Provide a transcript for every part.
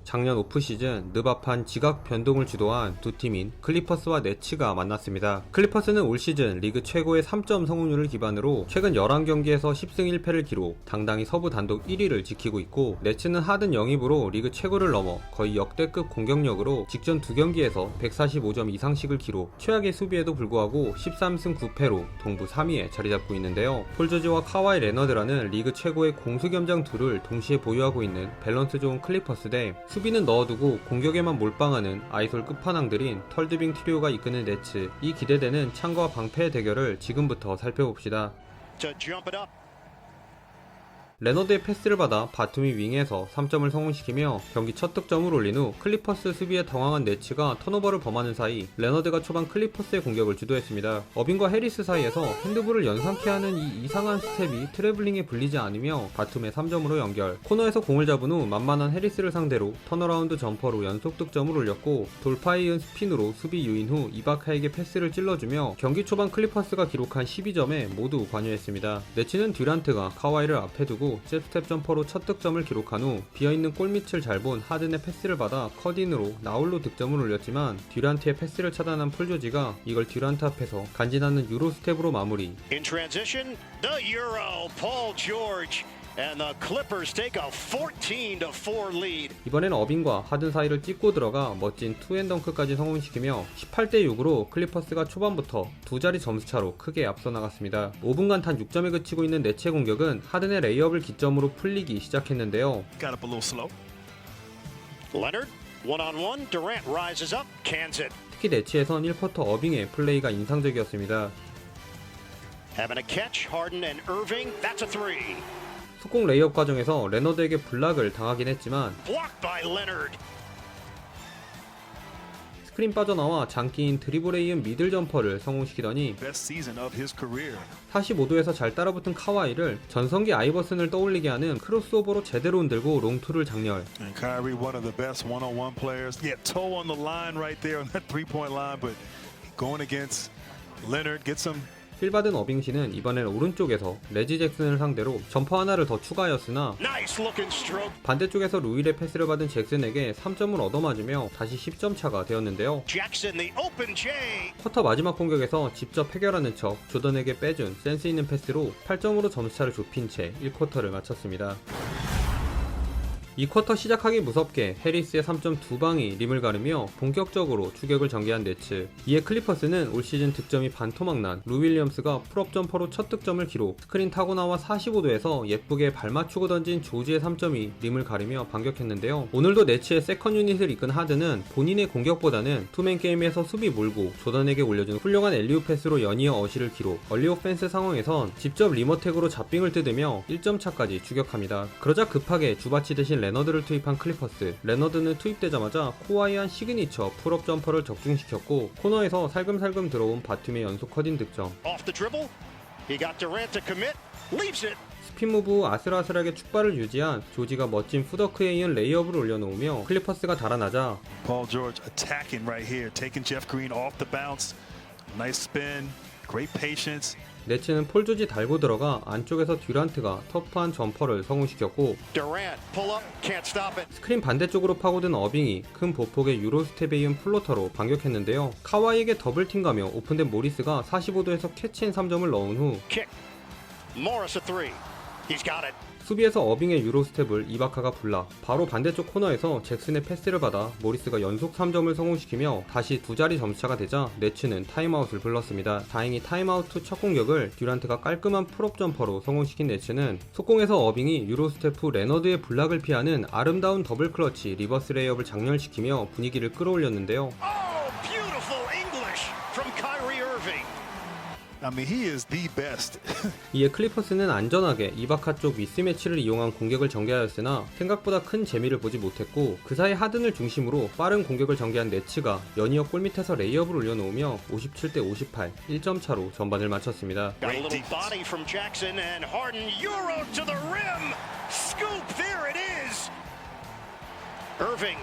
작년 오프시즌 느바판 지각 변동을 주도한 두 팀인 클리퍼스와 네츠가 만났습니다. 클리퍼스는 올 시즌 리그 최고의 3점 성공률을 기반으로 최근 11경기에서 10승 1패를 기록, 당당히 서부 단독 1위를 지키고 있고, 네츠는 하든 영입으로 리그 최고를 넘어 거의 역대급 공격력으로 직전 2경기에서 145점 이상씩을 기록, 최악의 수비에도 불구하고 13승 9패로 동부 3위에 자리잡고 있는데요. 폴 조지와 카와이 레너드라는 리그 최고의 공수겸장 둘을 동시에 보유하고 있는 밸런스 좋은 클리퍼스 대 수비는 넣어두고 공격에만 몰빵하는 아이솔 끝판왕들인 털드빙 트리오가 이끄는 네츠. 이 기대되는 창과 방패의 대결을 지금부터 살펴봅시다. 레너드의 패스를 받아 바툼이 윙에서 3점을 성공시키며 경기 첫 득점을 올린 후 클리퍼스 수비에 당황한 네츠가 턴오버를 범하는 사이 레너드가 초반 클리퍼스의 공격을 주도했습니다. 어빙과 해리스 사이에서 핸드볼을 연상케 하는 이 이상한 스텝이 트래블링에 불리지 않으며 바툼의 3점으로 연결. 코너에서 공을 잡은 후 만만한 해리스를 상대로 턴어라운드 점퍼로 연속 득점을 올렸고, 돌파에 이은 스핀으로 수비 유인 후 이바카에게 패스를 찔러주며 경기 초반 클리퍼스가 기록한 12점에 모두 관여했습니다. 네츠는 듀란트가 카와이를 앞에 두고 잽스텝 점퍼로 첫 득점을 기록한 후 비어있는 골밑을 잘 본 하든의 패스를 받아 컷인으로 나홀로 득점을 올렸지만, 듀란트의 패스를 차단한 폴 조지가 이걸 듀란트 앞에서 간지나는 유로 스텝으로 마무리. In transition, the Euro, Paul George. And the Clippers take a 14-4 lead. 이번엔 어빙과 하든 사이를 찢고 들어가 멋진 투앤덩크까지 성공시키며 18대6으로 클리퍼스가 초반부터 두 자리 점수차로 크게 앞서 나갔습니다. 5분간 단 6점에 그치고 있는 네츠의 공격은 하든의 레이업을 기점으로 풀리기 시작했는데요. Got up a little slow. Leonard, one-on-one, Durant rises up, cans it. 특히 네츠에선 1쿼터 어빙의 플레이가 인상적이었습니다. Having a catch, Harden and Irving, that's a three. 속공 레이업 과정에서 레너드에게 블락을 당하긴 했지만 Blocked by Leonard. 스크린 빠져나와 장기인 드리블에 이은 미들 점퍼를 성공시키더니 Best season of his career. 45도에서 잘 따라붙은 카와이를 전성기 아이버슨을 떠올리게 하는 크로스오버로 제대로 흔들고 롱투를 장렬. And Kyrie, one of the best one-on-one players. Yeah, toe on the line right there on that three-point line, but going against Leonard, get some. 필 받은 어빙시는 이번엔 오른쪽에서 레지 잭슨을 상대로 점퍼 하나를 더 추가하였으나 Nice looking stroke. 반대쪽에서 루일의 패스를 받은 잭슨에게 3점을 얻어맞으며 다시 10점 차가 되었는데요. Jackson, the open J. 쿼터 마지막 공격에서 직접 해결하는 척 조던에게 빼준 센스 있는 패스로 8점으로 점수차를 좁힌 채 1쿼터를 마쳤습니다. 2쿼터 시작하기 무섭게 해리스의 3점 2방이 림을 가르며 본격적으로 추격을 전개한 네츠. 이에 클리퍼스는 올 시즌 득점이 반토막난 루 윌리엄스가 풀업 점퍼로 첫 득점을 기록, 스크린 타고 나와 45도에서 예쁘게 발 맞추고 던진 조지의 3점이 림을 가르며 반격했는데요. 오늘도 네츠의 세컨 유닛을 이끈 하든은 본인의 공격보다는 투맨 게임에서 수비 몰고 조던에게 올려준 훌륭한 엘리웁 패스로 연이어 어시를 기록, 얼리 오펜스 상황에선 직접 리머택으로 잡빙을 뜯으며 1점 차까지 추격합니다. 그러자 급하게 주바치 대신 레너드를 투입한 클리퍼스. 레너드는 투입되자마자 코와이한 시그니처 풀업 점퍼를 적중시켰고, 코너에서 살금살금 들어온 바툼의 연속 컷인 득점. Off the dribble. He got Durant to commit. Leaves it. 스핀 무브 후 아슬아슬하게 축발을 유지한 조지가 멋진 푸더크에 이은 레이업을 올려놓으며 클리퍼스가 달아나자 Paul George attacking right here, taking Jeff Green off the bounce. Nice spin, great patience. 네츠는 폴 조지 달고 들어가 안쪽에서 듀란트가 터프한 점퍼를 성공시켰고, Durant, pull up, can't stop it. 스크린 반대쪽으로 파고든 어빙이 큰 보폭의 유로스텝에 이은 플로터로 반격했는데요. 카와이에게 더블팀 가며 오픈된 모리스가 45도에서 캐치앤 3점을 넣은 후 Kick. Morris a three. He's got it. 수비에서 어빙의 유로스텝을 이바카가 불라 바로 반대쪽 코너에서 잭슨의 패스를 받아 모리스가 연속 3점을 성공시키며 다시 두 자리 점수차가 되자 네츠는 타임아웃을 불렀습니다. 다행히 타임아웃 후 첫 공격을 듀란트가 깔끔한 풀업 점퍼로 성공시킨 네츠는 속공에서 어빙이 유로스텝 후 레너드의 블락을 피하는 아름다운 더블 클러치 리버스 레이업을 장렬시키며 분위기를 끌어올렸는데요. Oh, beautiful English from Kyrie Irving. I mean, he is the best. 이에 클리퍼스는 안전하게 이바카 쪽 미스매치를 이용한 공격을 전개하였으나 생각보다 큰 재미를 보지 못했고, 그 사이 하든을 중심으로 빠른 공격을 전개한 네츠가 연이어 골밑에서 레이업을 올려놓으며 57대 58, 1점 차로 전반을 마쳤습니다. Got a little body from Jackson and Harden. Euro to the rim. Scoop. There it is. Irving.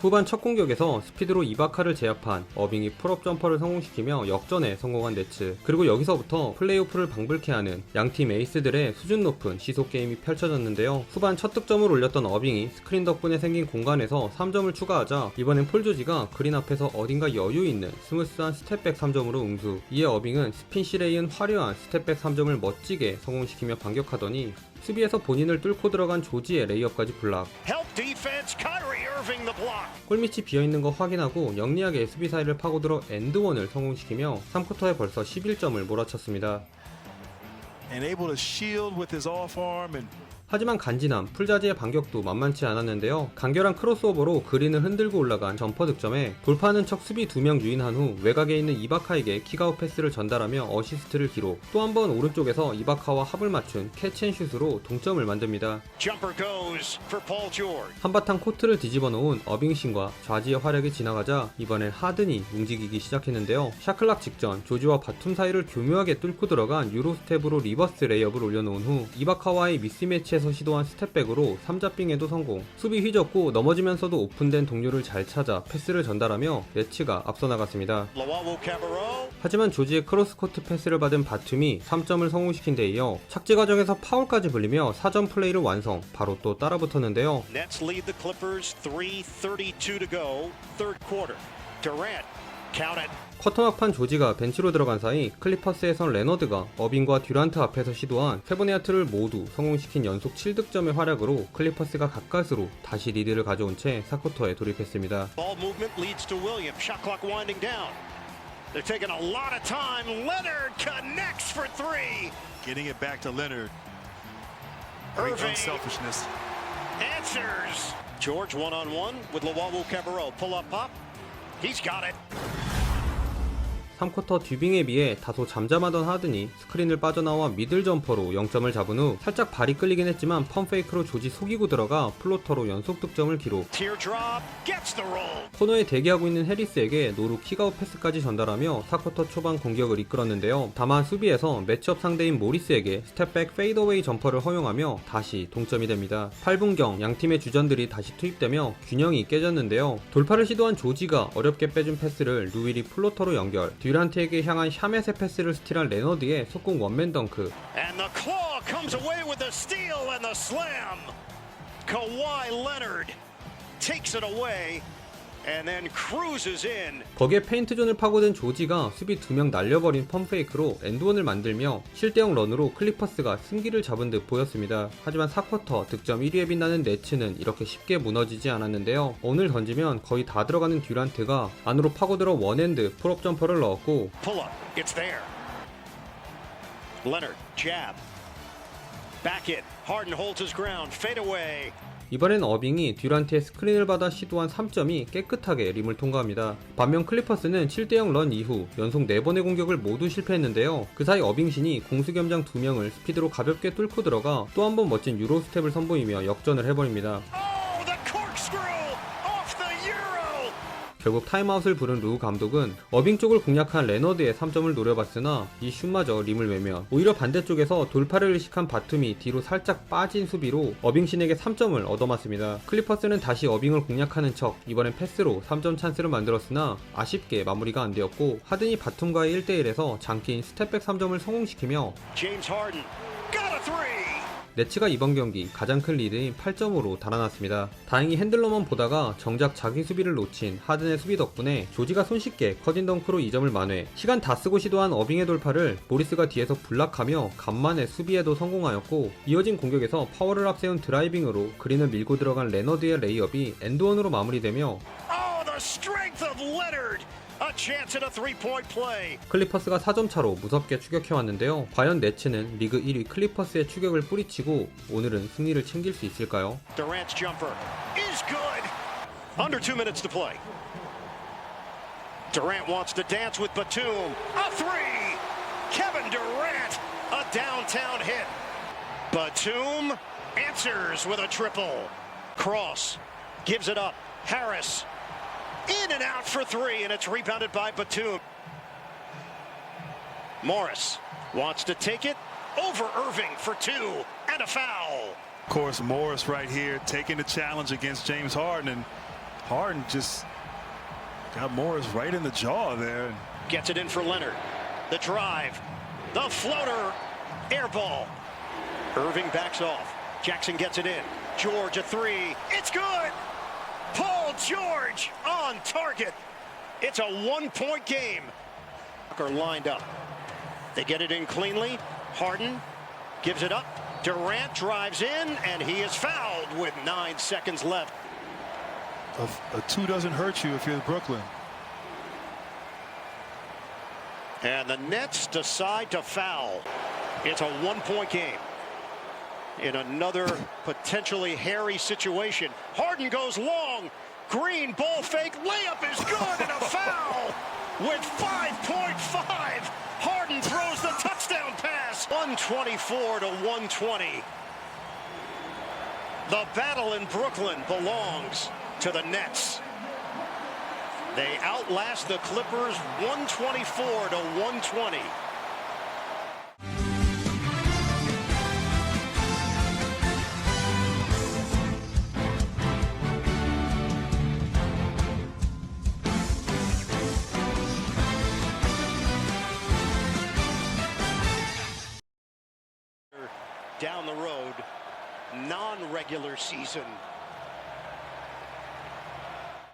후반 첫 공격에서 스피드로 이바카를 제압한 어빙이 풀업 점퍼를 성공시키며 역전에 성공한 네츠. 그리고 여기서부터 플레이오프를 방불케 하는 양팀 에이스들의 수준 높은 시속 게임이 펼쳐졌는데요. 후반 첫 득점을 올렸던 어빙이 스크린 덕분에 생긴 공간에서 3점을 추가하자 이번엔 폴 조지가 그린 앞에서 어딘가 여유 있는 스무스한 스텝백 3점으로 응수. 이에 어빙은 스핀 실에 이은 화려한 스텝백 3점을 멋지게 성공시키며 반격하더니 수비에서 본인을 뚫고 들어간 조지의 레이업까지 블락. Help defense, Kyrie Irving the block. 골밑이 비어있는 거 확인하고 영리하게 수비 사이를 파고들어 엔드원을 성공시키며 3쿼터에 벌써 11점을 몰아쳤습니다. And able to shield with his off arm and 하지만 간지남, 풀자지의 반격도 만만치 않았는데요. 간결한 크로스오버로 그린을 흔들고 올라간 점퍼 득점에 돌파하는 척 수비 2명 유인한 후 외곽에 있는 이바카에게 킥아웃 패스를 전달하며 어시스트를 기록. 또 한 번 오른쪽에서 이바카와 합을 맞춘 캐치앤슛으로 동점을 만듭니다. Jumper goes for Paul George. 한바탕 코트를 뒤집어 놓은 어빙신과 좌지의 활약이 지나가자 이번엔 하든이 움직이기 시작했는데요. 샤클락 직전 조지와 바툼 사이를 교묘하게 뚫고 들어간 유로스텝으로 리버스 레이업을 올려놓은 후 이바카와의 미스매치에서 시도한 스텝백으로 3자빙에도 성공. 수비 휘젓고 넘어지면서도 오픈된 동료를 잘 찾아 패스를 전달하며 네츠가 앞서 나갔습니다. Luwawu Cabarro. 하지만 조지의 크로스코트 패스를 받은 바툼이 3점을 성공시킨 데 이어 착지 과정에서 파울까지 불리며 4점 플레이를 완성. 바로 또 따라붙었는데요. Nets lead the Clippers 3:32 to go, third quarter. Durant, count it. 쿼터 막판 조지가 벤치로 들어간 사이 클리퍼스에선 레너드가 어빙과 듀란트 앞에서 시도한 세 번의 하트를 모두 성공시킨 연속 7득점의 활약으로 클리퍼스가 가까스로 다시 리드를 가져온 채 4쿼터에 돌입했습니다. Ball movement leads to Williams. Shot clock winding down. They're taking a lot of time. Leonard connects for three. getting it back to Leonard. Great Irving unselfishness. answers. George one-on-one with Luwawu Cabarro. Pull up pop. He's got it. 3쿼터 듀빙에 비해 다소 잠잠하던 하든이 스크린을 빠져나와 미들 점퍼로 0점을 잡은 후 살짝 발이 끌리긴 했지만 펌페이크로 조지 속이고 들어가 플로터로 연속 득점을 기록. Teardrop gets the roll. 코너에 대기하고 있는 해리스에게 노루 킥아웃 패스까지 전달하며 4쿼터 초반 공격을 이끌었는데요. 다만 수비에서 매치업 상대인 모리스에게 스텝백 페이더웨이 점퍼를 허용하며 다시 동점이 됩니다. 8분경 양팀의 주전들이 다시 투입되며 균형이 깨졌는데요. 돌파를 시도한 조지가 어렵게 빼준 패스를 루윌이 플로터로 연결. 듀란트에게 향한 샤멧의 패스를 스틸한 레너드의 속공 원맨 덩크. And the claw comes away with the steal and the slam. Kawhi Leonard takes it away and then cruises in. 거기에 페인트 존을 파고든 조지가 수비 2명 날려버린 펌페이크로 엔드원을 만들며 실대형 런으로 클리퍼스가 승기를 잡은 듯 보였습니다. 하지만 4쿼터 득점 1위에 빛나는 네츠는 이렇게 쉽게 무너지지 않았는데요. 오늘 던지면 거의 다 들어가는 듀란트가 안으로 파고들어 원핸드 풀업 점퍼를 넣었고 Pull up. It's there. Leonard jab. Back it. Harden holds his ground. Fade away. 이번엔 어빙이 듀란트의 스크린을 받아 시도한 3점이 깨끗하게 림을 통과합니다. 반면 클리퍼스는 7대0 런 이후 연속 4번의 공격을 모두 실패했는데요. 그 사이 어빙신이 공수겸장 2명을 스피드로 가볍게 뚫고 들어가 또 한 번 멋진 유로 스텝을 선보이며 역전을 해버립니다. Oh, the corkscrew off the Euro. 결국 타임아웃을 부른 루 감독은 어빙 쪽을 공략한 레너드의 3점을 노려봤으나 이 슛마저 림을 외면 오히려 반대쪽에서 돌파를 의식한 바툼이 뒤로 살짝 빠진 수비로 어빙신에게 3점을 얻어맞습니다. 클리퍼스는 다시 어빙을 공략하는 척 이번엔 패스로 3점 찬스를 만들었으나 아쉽게 마무리가 안 되었고 하든이 바툼과의 1대1에서 장기인 스텝백 3점을 성공시키며 James Harden got a three. 네츠가 이번 경기 가장 큰 리드인 8점으로 달아났습니다. 다행히 핸들러만 보다가 정작 자기 수비를 놓친 하든의 수비 덕분에 조지가 손쉽게 커진 덩크로 2점을 만회. 시간 다 쓰고 시도한 어빙의 돌파를 모리스가 뒤에서 블락하며 간만에 수비에도 성공하였고 이어진 공격에서 파워를 앞세운 드라이빙으로 그린을 밀고 들어간 레너드의 레이업이 엔드원으로 마무리되며 Oh, the strength of Leonard. A chance at a three-point play. 클리퍼스가 4점 차로 무섭게 추격해왔는데요. 과연 네츠는 리그 1위 클리퍼스의 추격을 뿌리치고 오늘은 승리를 챙길 수 있을까요? Durant's jumper is good. Under 2 minutes to play. Durant wants to dance with Batum. A three. Kevin Durant, a downtown hit. Batum answers with a triple. Cross gives it up. Harris in and out for three, and it's rebounded by Batum. Morris wants to take it over Irving for two, and a foul. Of course, Morris right here taking the challenge against James Harden. And Harden just got Morris right in the jaw there. Gets it in for Leonard. The drive. The floater. Air ball. Irving backs off. Jackson gets it in. George a three. It's good. Paul George on target. It's a 1-point game. Are lined up. They get it in cleanly. Harden gives it up. Durant drives in, and he is fouled with 9 seconds left. A two doesn't hurt you if you're Brooklyn. And the Nets decide to foul. It's a 1-point game. In another potentially hairy situation, Harden goes long. Green ball fake. Layup is good, and a foul with 5.5. Harden throws the touchdown pass. 124 to 120. The battle in Brooklyn belongs to the Nets. They outlast the Clippers 124 to 120. Down the road, non-regular season